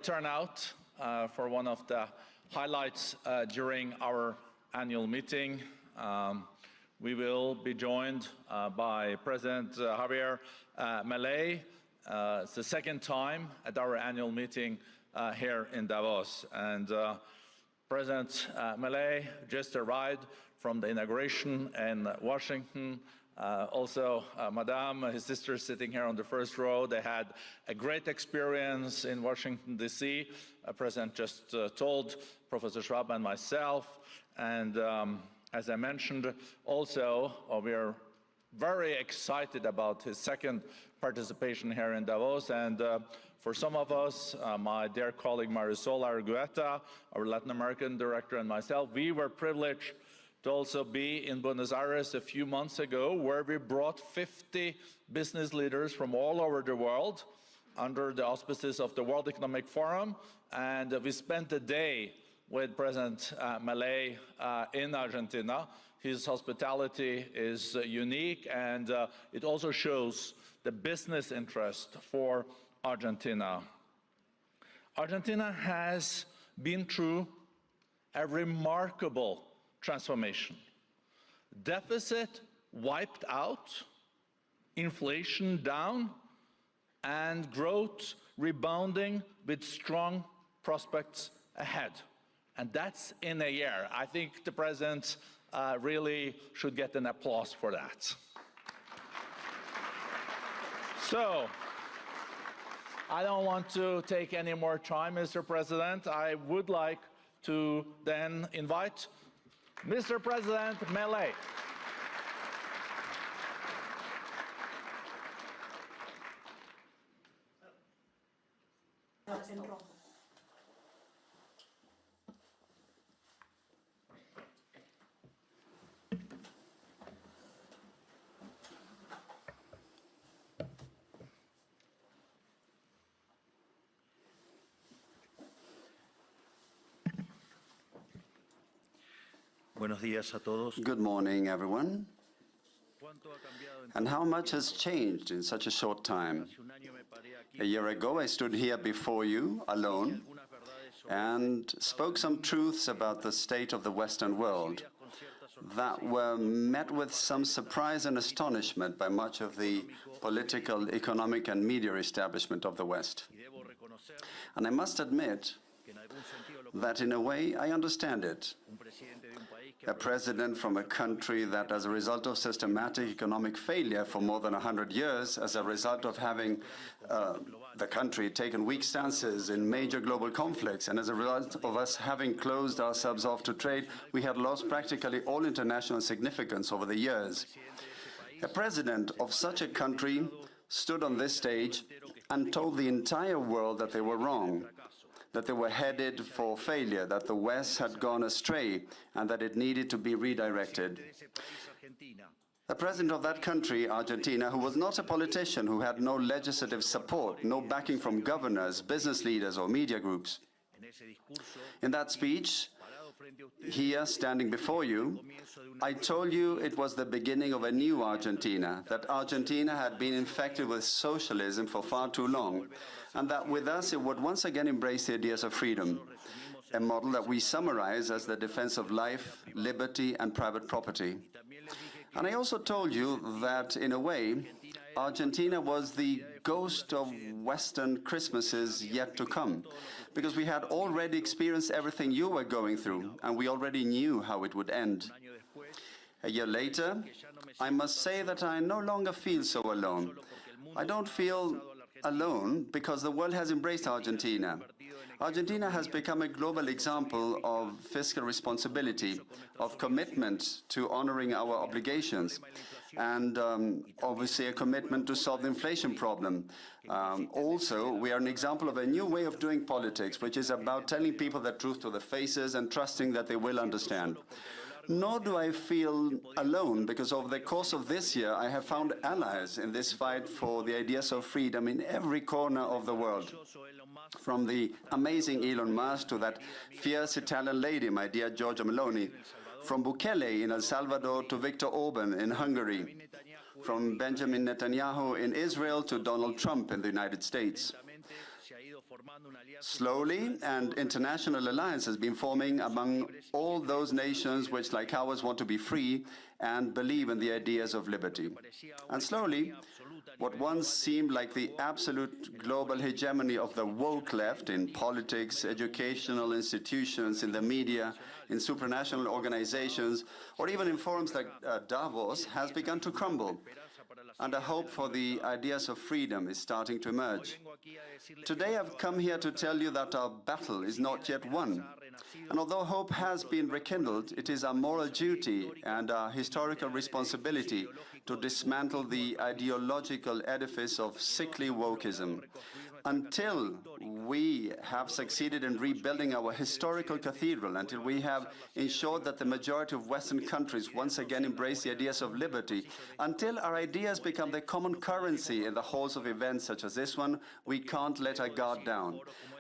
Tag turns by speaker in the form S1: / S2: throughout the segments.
S1: Turnout for one of the highlights during our annual meeting. We will be joined by President Javier Milei. It's the second time at our annual meeting here in Davos. And President Milei just arrived from the inauguration in Washington. Also, Madame, his sister, sitting here on the first row, they had a great experience in Washington, D.C. President just told Professor Schwab and myself. And as I mentioned, also, we are very excited about his second participation here in Davos. And for some of us, my dear colleague Marisol Argueta, our Latin American director, and myself, we were privileged to also be in Buenos Aires a few months ago, where we brought 50 business leaders from all over the world under the auspices of the World Economic Forum. And we spent a day with President Milei in Argentina. His hospitality is unique, and it also shows the business interest for Argentina. Argentina has been through a remarkable transformation. Deficit wiped out, inflation down, and growth rebounding with strong prospects ahead. And that's in a year. I think the president really should get an applause for that. So, I don't want to take any more time, Mr. President. I would like to then invite Mr. President Milei.
S2: Buenos días a todos.
S3: Good morning, everyone. And how much has changed in such a short time? A year ago, I stood here before you, alone, and spoke some truths about the state of the Western world that were met with some surprise and astonishment by much of the political, economic, and media establishment of the West. And I must admit that, in a way, I understand it. A president from a country that, as a result of systematic economic failure for more than 100 years, as a result of having the country taken weak stances in major global conflicts, and as a result of us having closed ourselves off to trade, we had lost practically all international significance over the years. A president of such a country stood on this stage and told the entire world that they were wrong, that they were headed for failure, that the West had gone astray, and that it needed to be redirected. The president of that country, Argentina, who was not a politician, who had no legislative support, no backing from governors, business leaders, or media groups. In that speech, here, standing before you, I told you it was the beginning of a new Argentina, that Argentina had been infected with socialism for far too long, and that with us it would once again embrace the ideas of freedom, a model that we summarize as the defense of life, liberty, and private property. And I also told you that, in a way, Argentina was the ghost of Western Christmases yet to come, because we had already experienced everything you were going through, and we already knew how it would end. A year later, I must say that I no longer feel so alone. I don't feel alone because the world has embraced Argentina. Argentina has become a global example of fiscal responsibility, of commitment to honoring our obligations, and obviously a commitment to solve the inflation problem. Also, we are an example of a new way of doing politics, which is about telling people the truth to their faces and trusting that they will understand. Nor do I feel alone, because over the course of this year, I have found allies in this fight for the ideas of freedom in every corner of the world. From the amazing Elon Musk to that fierce Italian lady, my dear Giorgia Meloni, from Bukele in El Salvador to Viktor Orban in Hungary, from Benjamin Netanyahu in Israel to Donald Trump in the United States. Slowly, an international alliance has been forming among all those nations which, like ours, want to be free and believe in the ideas of liberty. And slowly, what once seemed like the absolute global hegemony of the woke left in politics, educational institutions, in the media, in supranational organizations, or even in forums like Davos, has begun to crumble. And a hope for the ideas of freedom is starting to emerge. Today I've come here to tell you that our battle is not yet won. And although hope has been rekindled, it is our moral duty and our historical responsibility to dismantle the ideological edifice of sickly wokeism. Until we have succeeded in rebuilding our historical cathedral, until we have ensured that the majority of Western countries once again embrace the ideas of liberty, until our ideas become the common currency in the halls of events such as this one, we can't let our guard down.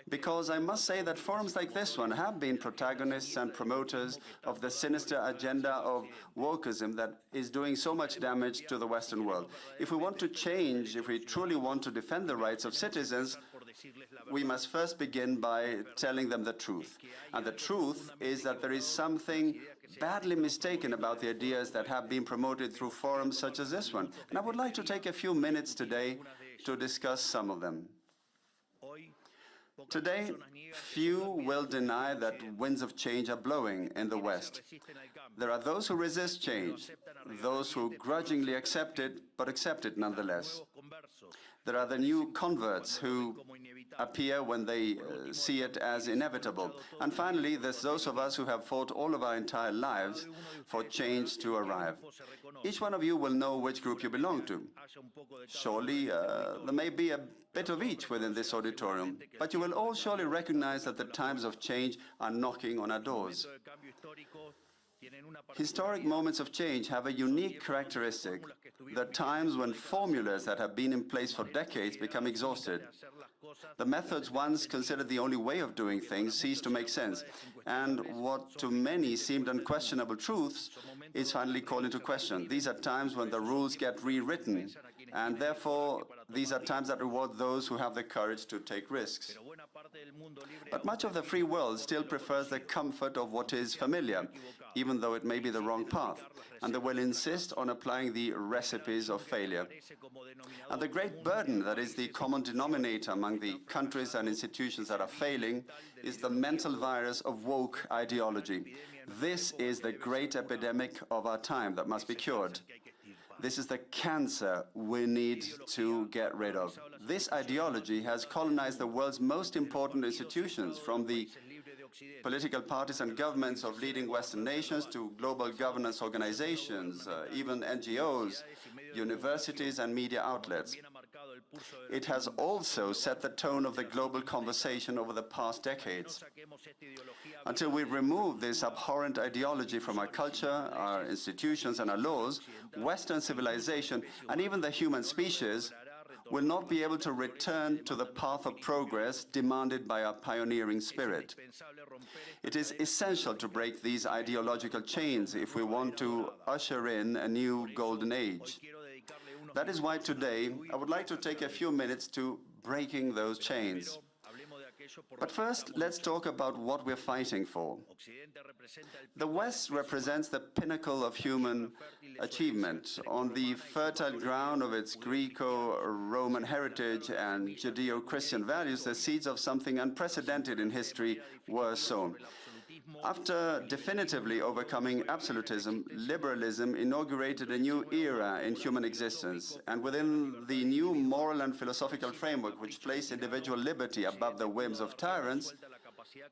S3: Because I must say that forums like this one have been protagonists and promoters of the sinister agenda of wokeism that is doing so much damage to the Western world. If we want to change, if we truly want to defend the rights of citizens, we must first begin by telling them the truth. And the truth is that there is something badly mistaken about the ideas that have been promoted through forums such as this one. And I would like to take a few minutes today to discuss some of them. Today, few will deny that winds of change are blowing in the West. There are those who resist change, those who grudgingly accept it, but accept it nonetheless. There are the new converts who appear when they see it as inevitable. And finally, there's those of us who have fought all of our entire lives for change to arrive. Each one of you will know which group you belong to. Surely, there may be a bit of each within this auditorium, but you will all surely recognize that the times of change are knocking on our doors. Historic moments of change have a unique characteristic: the times when formulas that have been in place for decades become exhausted. The methods once considered the only way of doing things cease to make sense, and what to many seemed unquestionable truths is finally called into question. These are times when the rules get rewritten, and therefore these are times that reward those who have the courage to take risks. But much of the free world still prefers the comfort of what is familiar, even though it may be the wrong path, and they will insist on applying the recipes of failure. And the great burden that is the common denominator among the countries and institutions that are failing is the mental virus of woke ideology. This is the great epidemic of our time that must be cured. This is the cancer we need to get rid of. This ideology has colonized the world's most important institutions, from the political parties and governments of leading Western nations to global governance organizations, even NGOs, universities and media outlets. It has also set the tone of the global conversation over the past decades. Until we remove this abhorrent ideology from our culture, our institutions and our laws, Western civilization and even the human species will not be able to return to the path of progress demanded by our pioneering spirit. It is essential to break these ideological chains if we want to usher in a new golden age. That is why today I would like to take a few minutes to breaking those chains. But first, let's talk about what we're fighting for. The West represents the pinnacle of human achievement. On the fertile ground of its Greco-Roman heritage and Judeo-Christian values, the seeds of something unprecedented in history were sown. After definitively overcoming absolutism, liberalism inaugurated a new era in human existence, and within the new moral and philosophical framework which placed individual liberty above the whims of tyrants,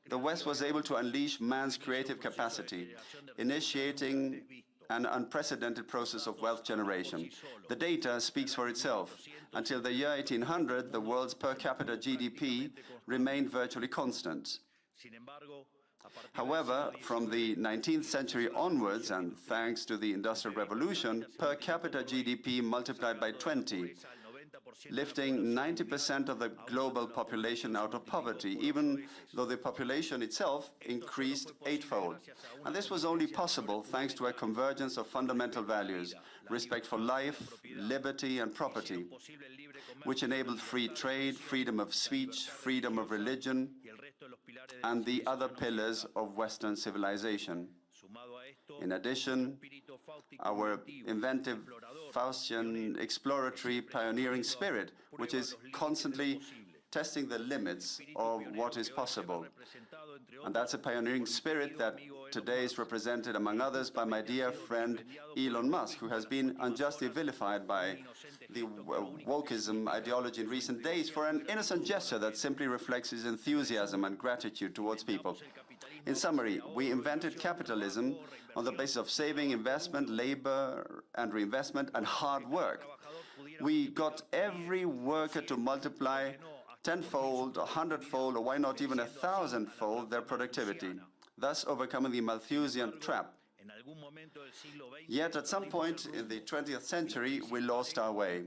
S3: the West was able to unleash man's creative capacity, initiating an unprecedented process of wealth generation. The data speaks for itself. Until the year 1800, the world's per capita GDP remained virtually constant. However, from the 19th century onwards, and thanks to the Industrial Revolution, per capita GDP multiplied by 20, lifting 90% of the global population out of poverty, even though the population itself increased eightfold. And this was only possible thanks to a convergence of fundamental values: respect for life, liberty, and property. which enabled free trade, freedom of speech, freedom of religion, and the other pillars of Western civilization. In addition, our inventive, Faustian, exploratory, pioneering spirit, which is constantly testing the limits of what is possible. And that's a pioneering spirit that today is represented, among others, by my dear friend Elon Musk, who has been unjustly vilified by the wokeism ideology in recent days for an innocent gesture that simply reflects his enthusiasm and gratitude towards people. In summary, we invented capitalism on the basis of saving, investment, labor and reinvestment, and hard work. We got every worker to multiply tenfold, 100-fold, or why not even 1,000-fold their productivity, thus overcoming the Malthusian trap. Yet at some point in the 20th century, we lost our way,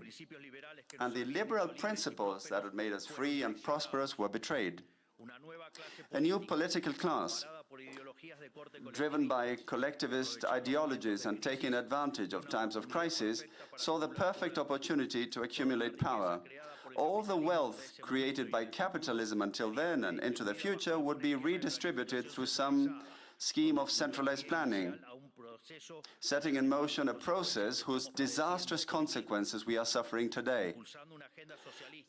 S3: and the liberal principles that had made us free and prosperous were betrayed. A new political class, driven by collectivist ideologies and taking advantage of times of crisis, saw the perfect opportunity to accumulate power. All the wealth created by capitalism until then and into the future would be redistributed through some scheme of centralized planning, setting in motion a process whose disastrous consequences we are suffering today.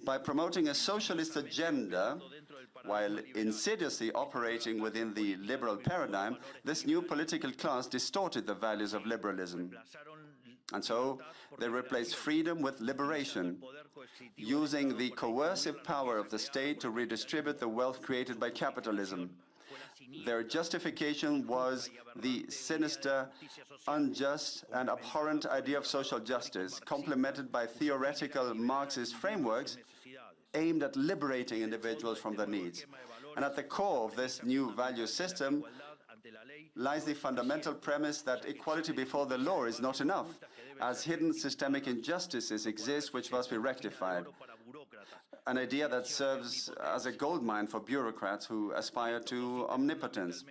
S3: By promoting a socialist agenda, while insidiously operating within the liberal paradigm, this new political class distorted the values of liberalism. And so they replaced freedom with liberation, using the coercive power of the state to redistribute the wealth created by capitalism. Their justification was the sinister, unjust, and abhorrent idea of social justice, complemented by theoretical Marxist frameworks aimed at liberating individuals from their needs. And at the core of this new value system lies the fundamental premise that equality before the law is not enough, as hidden systemic injustices exist which must be rectified. An idea that serves as a goldmine for bureaucrats who aspire to omnipotence.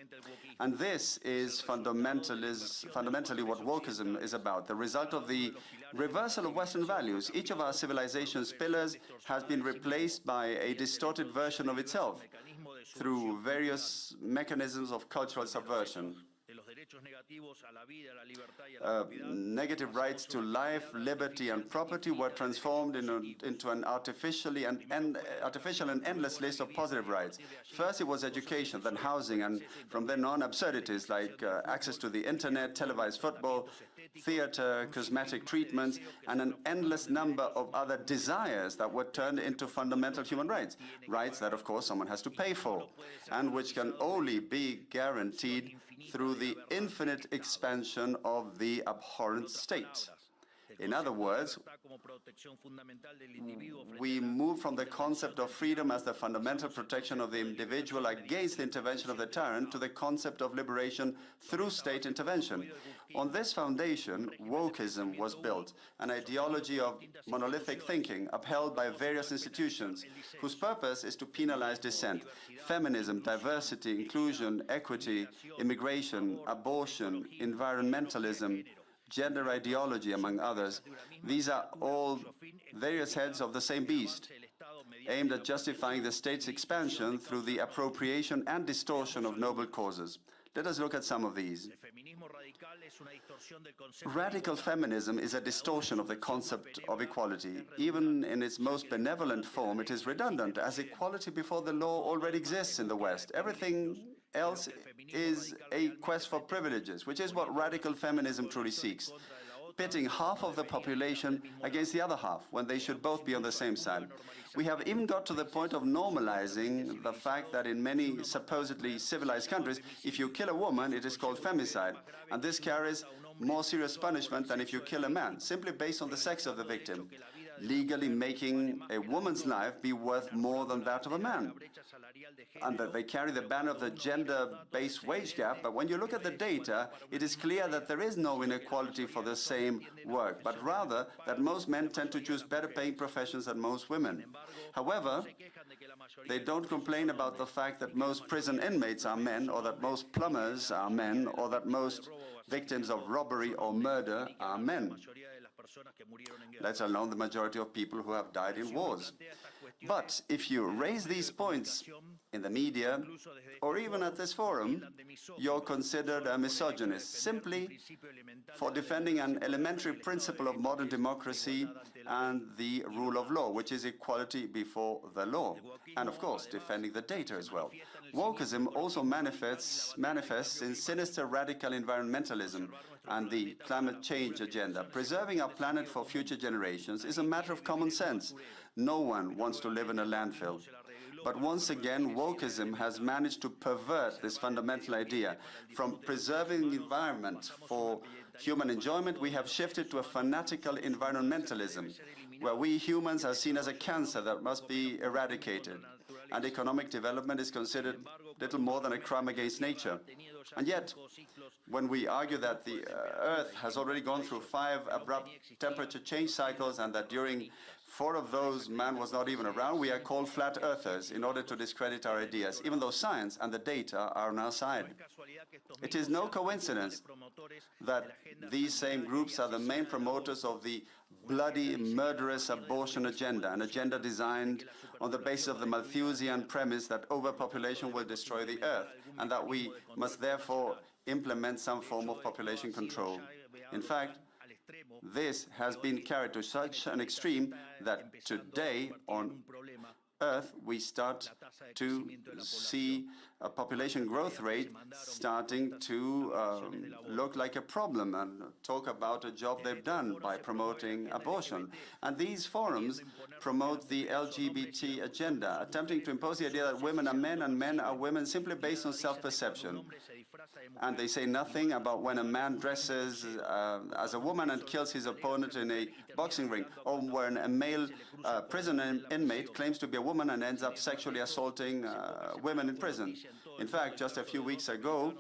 S3: And this is fundamentally what wokeism is about, the result of the reversal of Western values. Each of our civilization's pillars has been replaced by a distorted version of itself through various mechanisms of cultural subversion. Negative rights to life, liberty, and property were transformed into an artificial and endless list of positive rights. First it was education, then housing, and from then on absurdities like access to the internet, televised football, theater, cosmetic treatments, and an endless number of other desires that were turned into fundamental human rights. Rights that, of course, someone has to pay for, and which can only be guaranteed through the infinite expansion of the abhorrent state. In other words, we move from the concept of freedom as the fundamental protection of the individual against the intervention of the tyrant to the concept of liberation through state intervention. On this foundation, wokeism was built, an ideology of monolithic thinking upheld by various institutions, whose purpose is to penalize dissent. Feminism, diversity, inclusion, equity, immigration, abortion, environmentalism, gender ideology, among others. These are all various heads of the same beast, aimed at justifying the state's expansion through the appropriation and distortion of noble causes. Let us look at some of these. Radical feminism is a distortion of the concept of equality. Even in its most benevolent form, it is redundant, as equality before the law already exists in the West. Everything else is a quest for privileges, which is what radical feminism truly seeks, pitting half of the population against the other half, when they should both be on the same side. We have even got to the point of normalizing the fact that in many supposedly civilized countries, if you kill a woman, it is called femicide, and this carries more serious punishment than if you kill a man, simply based on the sex of the victim, legally making a woman's life be worth more than that of a man. And that they carry the banner of the gender-based wage gap, but when you look at the data, it is clear that there is no inequality for the same work, but rather that most men tend to choose better-paying professions than most women. However, they don't complain about the fact that most prison inmates are men, or that most plumbers are men, or that most victims of robbery or murder are men. let alone the majority of people who have died in wars. But if you raise these points in the media, or even at this forum, you're considered a misogynist, simply for defending an elementary principle of modern democracy and the rule of law, which is equality before the law, and of course, defending the data as well. Wokeism also manifests in sinister radical environmentalism and the climate change agenda. Preserving our planet for future generations is a matter of common sense. No one wants to live in a landfill. But once again, wokeism has managed to pervert this fundamental idea. From preserving the environment for human enjoyment, we have shifted to a fanatical environmentalism, where we humans are seen as a cancer that must be eradicated, and economic development is considered little more than a crime against nature. And yet, when we argue that the Earth has already gone through 5 abrupt temperature change cycles and that during 4 of those man was not even around, we are called flat earthers in order to discredit our ideas, even though science and the data are on our side. It is no coincidence that these same groups are the main promoters of the bloody, murderous abortion agenda, an agenda designed on the basis of the Malthusian premise that overpopulation will destroy the Earth, and that we must therefore implement some form of population control. In fact, this has been carried to such an extreme that today on Earth we start to see a population growth rate starting to look like a problem and talk about a job they've done by promoting abortion. And these forums promote the LGBT agenda, attempting to impose the idea that women are men and men are women simply based on self-perception. And they say nothing about when a man dresses as a woman and kills his opponent in a boxing ring, or when a male prison inmate claims to be a woman and ends up sexually assaulting women in prison. In fact, just a few weeks ago,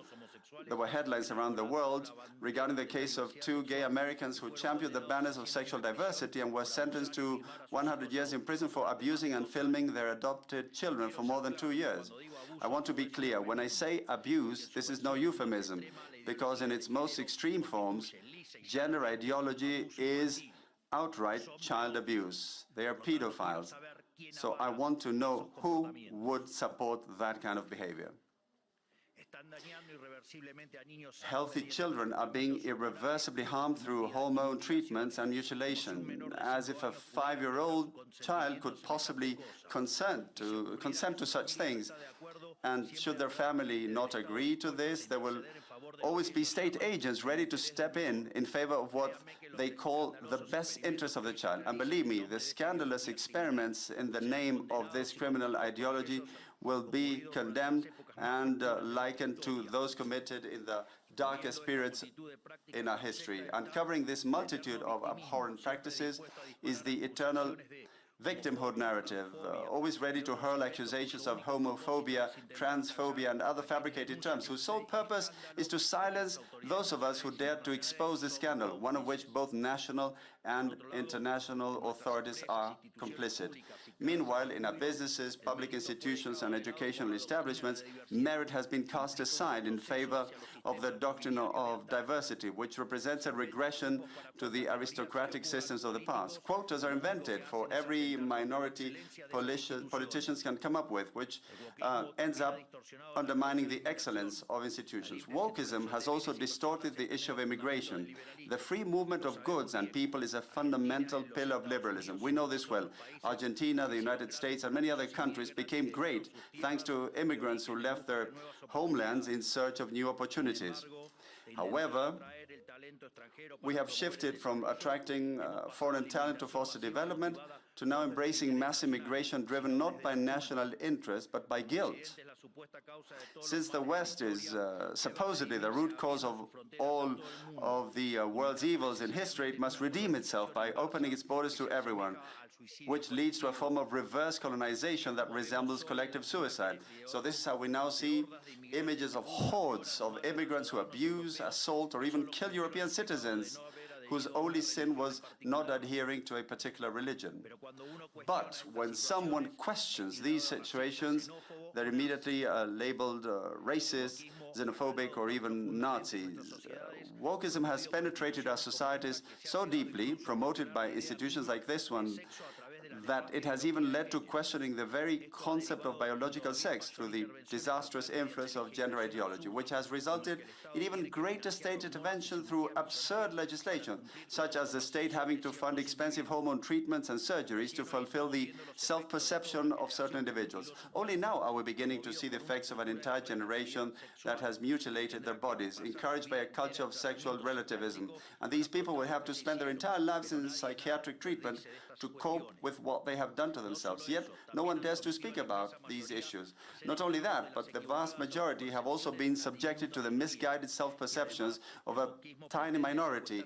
S3: there were headlines around the world regarding the case of 2 gay Americans who championed the banners of sexual diversity and were sentenced to 100 years in prison for abusing and filming their adopted children for more than 2 years. I want to be clear. When I say abuse, this is no euphemism, because in its most extreme forms, gender ideology is outright child abuse. They are pedophiles. So I want to know who would support that kind of behavior. Healthy children are being irreversibly harmed through hormone treatments and mutilation, as if a 5-year-old child could possibly consent to such things. And should their family not agree to this, there will always be state agents ready to step in favor of what they call the best interest of the child. And believe me, the scandalous experiments in the name of this criminal ideology will be condemned and likened to those committed in the darkest periods in our history. Uncovering this multitude of abhorrent practices is the eternal victimhood narrative, always ready to hurl accusations of homophobia, transphobia, and other fabricated terms, whose sole purpose is to silence those of us who dare to expose the scandal, one of which both national and international authorities are complicit. Meanwhile, in our businesses, public institutions, and educational establishments, merit has been cast aside in favor of the doctrine of diversity, which represents a regression to the aristocratic systems of the past. Quotas are invented for every minority politicians can come up with, which ends up undermining the excellence of institutions. Wokeism has also distorted the issue of immigration. The free movement of goods and people is a fundamental pillar of liberalism. We know this well. Argentina, the United States, and many other countries became great thanks to immigrants who left their homelands in search of new opportunities. However, we have shifted from attracting foreign talent to foster development to now embracing mass immigration driven not by national interest but by guilt. Since the West is supposedly the root cause of all of the world's evils in history, it must redeem itself by opening its borders to everyone, which leads to a form of reverse colonization that resembles collective suicide. So this is how we now see images of hordes of immigrants who abuse, assault, or even kill European citizens whose only sin was not adhering to a particular religion. But when someone questions these situations, they're immediately labeled racist, xenophobic, or even Nazis. Wokeism has penetrated our societies so deeply, promoted by institutions like this one, that it has even led to questioning the very concept of biological sex through the disastrous influence of gender ideology, which has resulted in even greater state intervention through absurd legislation, such as the state having to fund expensive hormone treatments and surgeries to fulfill the self-perception of certain individuals. Only now are we beginning to see the effects of an entire generation that has mutilated their bodies, encouraged by a culture of sexual relativism. And these people will have to spend their entire lives in psychiatric treatment to cope with what they have done to themselves. Yet, no one dares to speak about these issues. Not only that, but the vast majority have also been subjected to the misguided self-perceptions of a tiny minority.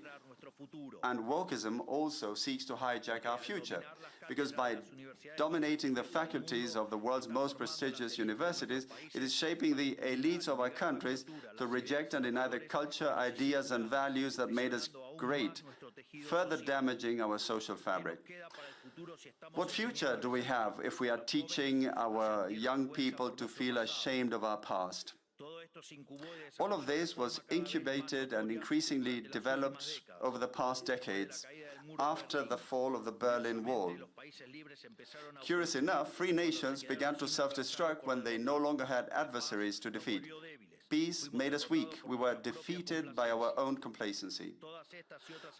S3: And wokeism also seeks to hijack our future, because by dominating the faculties of the world's most prestigious universities, it is shaping the elites of our countries to reject and deny the culture, ideas, and values that made us great, further damaging our social fabric. What future do we have if we are teaching our young people to feel ashamed of our past? All of this was incubated and increasingly developed over the past decades after the fall of the Berlin Wall. Curious enough, free nations began to self-destruct when they no longer had adversaries to defeat. Peace made us weak. We were defeated by our own complacency.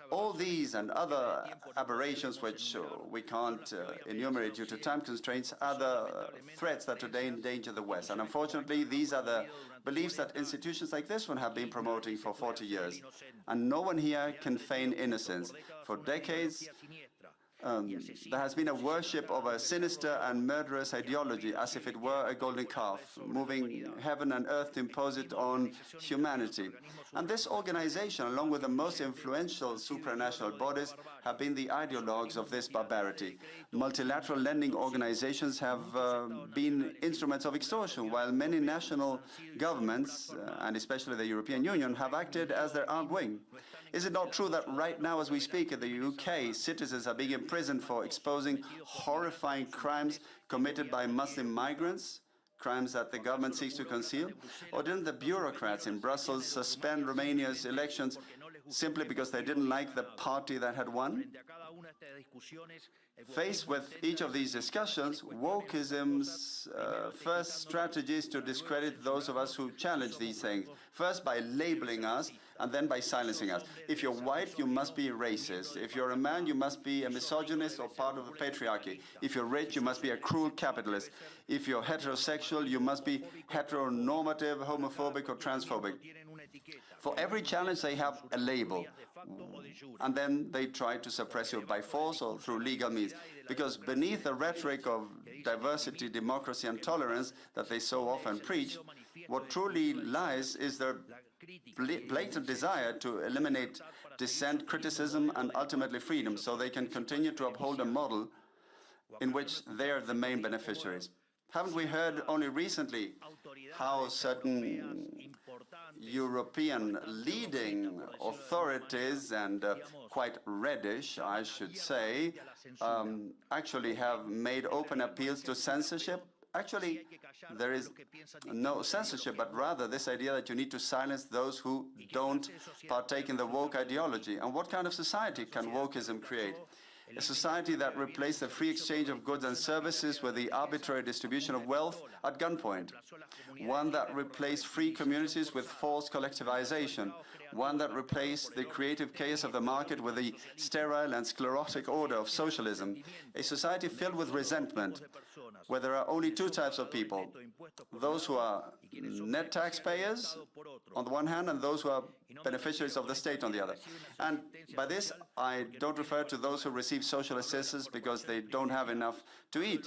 S3: All these and other aberrations, which we can't enumerate due to time constraints, are the threats that today endanger the West. And unfortunately, these are the beliefs that institutions like this one have been promoting for 40 years. And no one here can feign innocence. For decades, there has been a worship of a sinister and murderous ideology as if it were a golden calf, moving heaven and earth to impose it on humanity. And this organization, along with the most influential supranational bodies, have been the ideologues of this barbarity. Multilateral lending organizations have been instruments of extortion, while many national governments, and especially the European Union, have acted as their armed wing. Is it not true that right now, as we speak, in the UK, citizens are being imprisoned for exposing horrifying crimes committed by Muslim migrants, crimes that the government seeks to conceal? Or didn't the bureaucrats in Brussels suspend Romania's elections simply because they didn't like the party that had won? Faced with each of these discussions, wokeism's first strategy is to discredit those of us who challenge these things, first by labeling us and then by silencing us. If you're white, you must be racist. If you're a man, you must be a misogynist or part of the patriarchy. If you're rich, you must be a cruel capitalist. If you're heterosexual, you must be heteronormative, homophobic, or transphobic. For every challenge, they have a label, and then they try to suppress you by force or through legal means. Because beneath the rhetoric of diversity, democracy, and tolerance that they so often preach, what truly lies is their blatant desire to eliminate dissent, criticism, and ultimately freedom, so they can continue to uphold a model in which they are the main beneficiaries. Haven't we heard only recently how certain European leading authorities, and quite reddish, I should say, actually have made open appeals to censorship? Actually, there is no censorship, but rather this idea that you need to silence those who don't partake in the woke ideology. And what kind of society can wokeism create? A society that replaced the free exchange of goods and services with the arbitrary distribution of wealth at gunpoint. One that replaced free communities with false collectivization. One that replaced the creative chaos of the market with the sterile and sclerotic order of socialism. A society filled with resentment, where there are only two types of people: those who are net taxpayers on the one hand, and those who are beneficiaries of the state on the other. And by this, I don't refer to those who receive social assistance because they don't have enough to eat.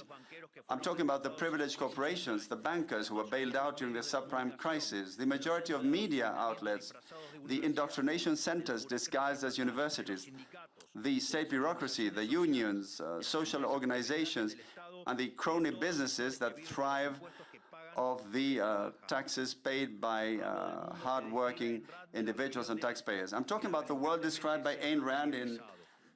S3: I'm talking about the privileged corporations, the bankers who were bailed out during the subprime crisis, the majority of media outlets, the indoctrination centers disguised as universities, the state bureaucracy, the unions, social organizations, and the crony businesses that thrive of the taxes paid by hard-working individuals and taxpayers. I'm talking about the world described by Ayn Rand in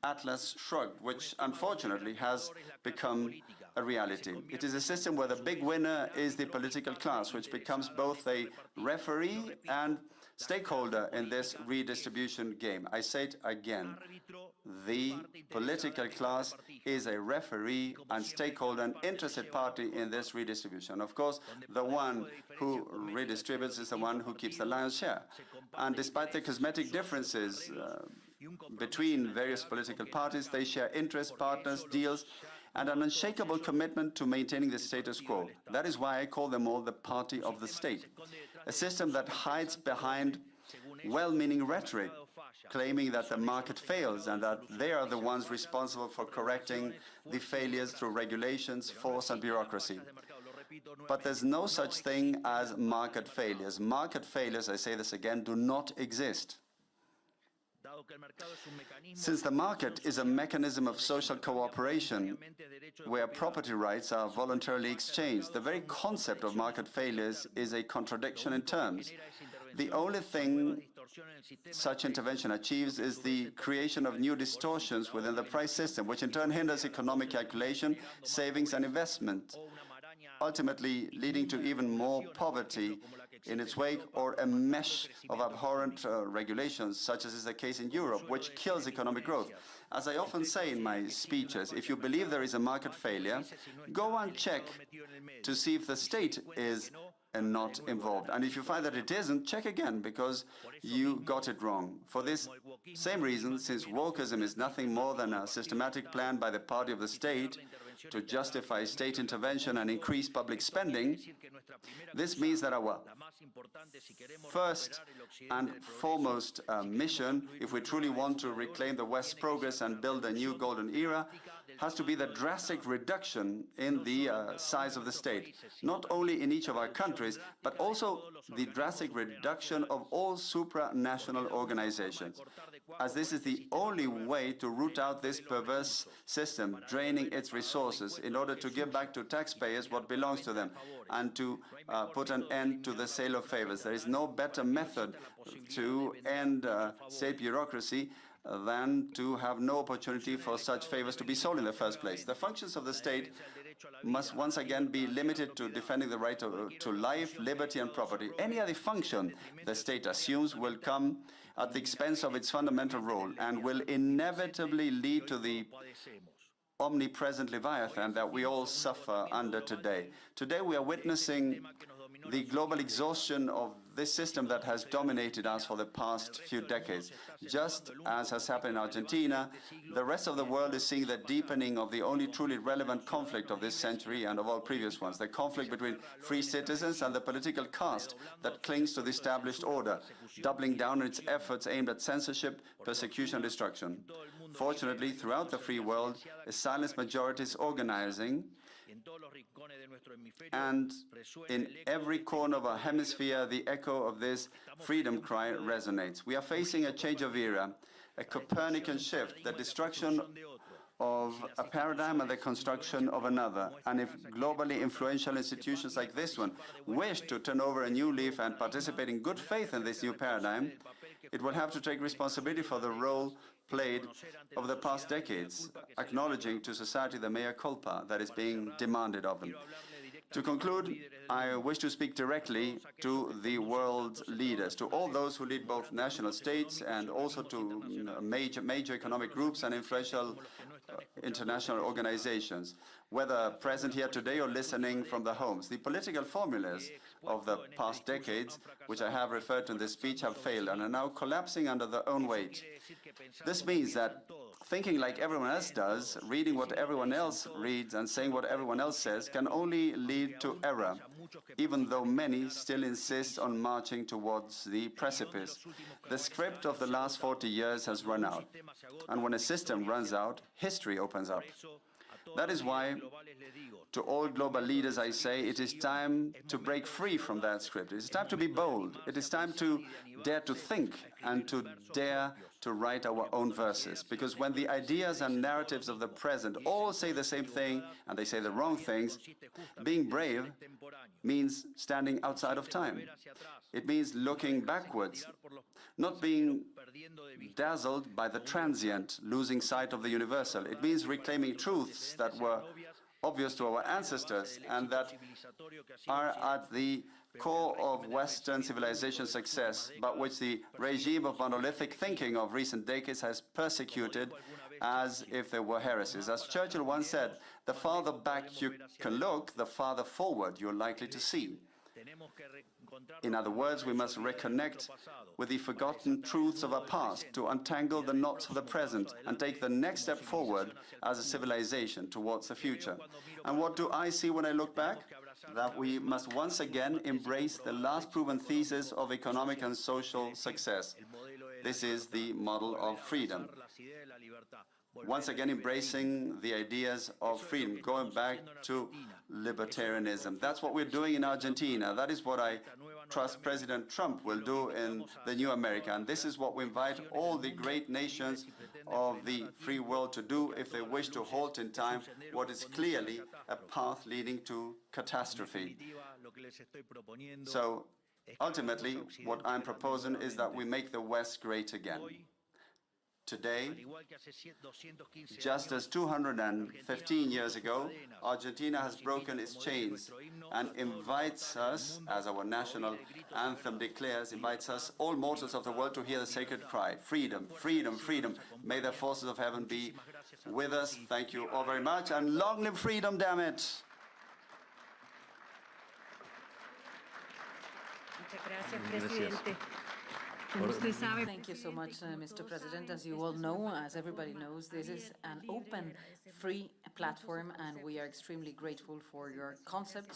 S3: Atlas Shrugged, which unfortunately has become a reality. It is a system where the big winner is the political class, which becomes both a referee and stakeholder in this redistribution game. I say it again. The political class is a referee and stakeholder and interested party in this redistribution. Of course, the one who redistributes is the one who keeps the lion's share. And despite the cosmetic differences between various political parties, they share interests, partners, deals, and an unshakable commitment to maintaining the status quo. That is why I call them all the party of the state, a system that hides behind well-meaning rhetoric, claiming that the market fails and that they are the ones responsible for correcting the failures through regulations, force, and bureaucracy. But there's no such thing as market failures. Market failures, I say this again, do not exist. Since the market is a mechanism of social cooperation where property rights are voluntarily exchanged, the very concept of market failures is a contradiction in terms. The only thing such intervention achieves is the creation of new distortions within the price system, which in turn hinders economic calculation, savings, and investment, ultimately leading to even more poverty in its wake, or a mesh of abhorrent regulations, such as is the case in Europe, which kills economic growth. As I often say in my speeches, if you believe there is a market failure, go and check to see if the state is not involved. And if you find that it isn't, check again, because you got it wrong. For this same reason, since wokeism is nothing more than a systematic plan by the party of the state to justify state intervention and increase public spending, this means that our first and foremost mission, if we truly want to reclaim the West's progress and build a new golden era, has to be the drastic reduction in the size of the state, not only in each of our countries, but also the drastic reduction of all supranational organizations, as this is the only way to root out this perverse system, draining its resources in order to give back to taxpayers what belongs to them and to put an end to the sale of favors. There is no better method to end state bureaucracy than to have no opportunity for such favors to be sold in the first place. The functions of the state must once again be limited to defending the right to life, liberty, and property. Any other function the state assumes will come at the expense of its fundamental role and will inevitably lead to the omnipresent Leviathan that we all suffer under today. Today we are witnessing the global exhaustion of this system that has dominated us for the past few decades. Just as has happened in Argentina, the rest of the world is seeing the deepening of the only truly relevant conflict of this century and of all previous ones, the conflict between free citizens and the political caste that clings to the established order, doubling down on its efforts aimed at censorship, persecution, and destruction. Fortunately, throughout the free world, a silent majority is organizing, and in every corner of our hemisphere, the echo of this freedom cry resonates. We are facing a change of era, a Copernican shift, the destruction of a paradigm and the construction of another. And if globally influential institutions like this one wish to turn over a new leaf and participate in good faith in this new paradigm, it will have to take responsibility for the role played over the past decades, acknowledging to society the mea culpa that is being demanded of them. To conclude, I wish to speak directly to the world's leaders, to all those who lead both national states and also to major economic groups and influential international organizations, whether present here today or listening from their homes. The political formulas of the past decades, which I have referred to in this speech, have failed and are now collapsing under their own weight. This means that thinking like everyone else does, reading what everyone else reads, and saying what everyone else says can only lead to error, even though many still insist on marching towards the precipice. The script of the last 40 years has run out, and when a system runs out, history opens up. That is why, to all global leaders, I say it is time to break free from that script. It is time to be bold. It is time to dare to think and to dare to write our own verses. Because when the ideas and narratives of the present all say the same thing and they say the wrong things, being brave means standing outside of time. It means looking backwards, not being dazzled by the transient, losing sight of the universal. It means reclaiming truths that were obvious to our ancestors and that are at the core of Western civilization success, but which the regime of monolithic thinking of recent decades has persecuted as if they were heresies. As Churchill once said, the farther back you can look, the farther forward you're likely to see. In other words, we must reconnect with the forgotten truths of our past to untangle the knots of the present and take the next step forward as a civilization towards the future. And what do I see when I look back? That we must once again embrace the last proven thesis of economic and social success. This is the model of freedom. Once again embracing the ideas of freedom, going back to libertarianism. That's what we're doing in Argentina. That is what I trust President Trump will do in the new America. And this is what we invite all the great nations of the free world to do if they wish to halt in time what is clearly a path leading to catastrophe. So ultimately, what I'm proposing is that we make the West great again. Today, just as 215 years ago, Argentina has broken its chains and invites us, as our national anthem declares, invites us, all mortals of the world, to hear the sacred cry, freedom, freedom, freedom. May the forces of heaven be with us. Thank you all very much, and long live freedom, damn it!
S2: Thank you so much, Mr. President. As you all know, as everybody knows, this is an open, free platform, and we are extremely grateful for your concept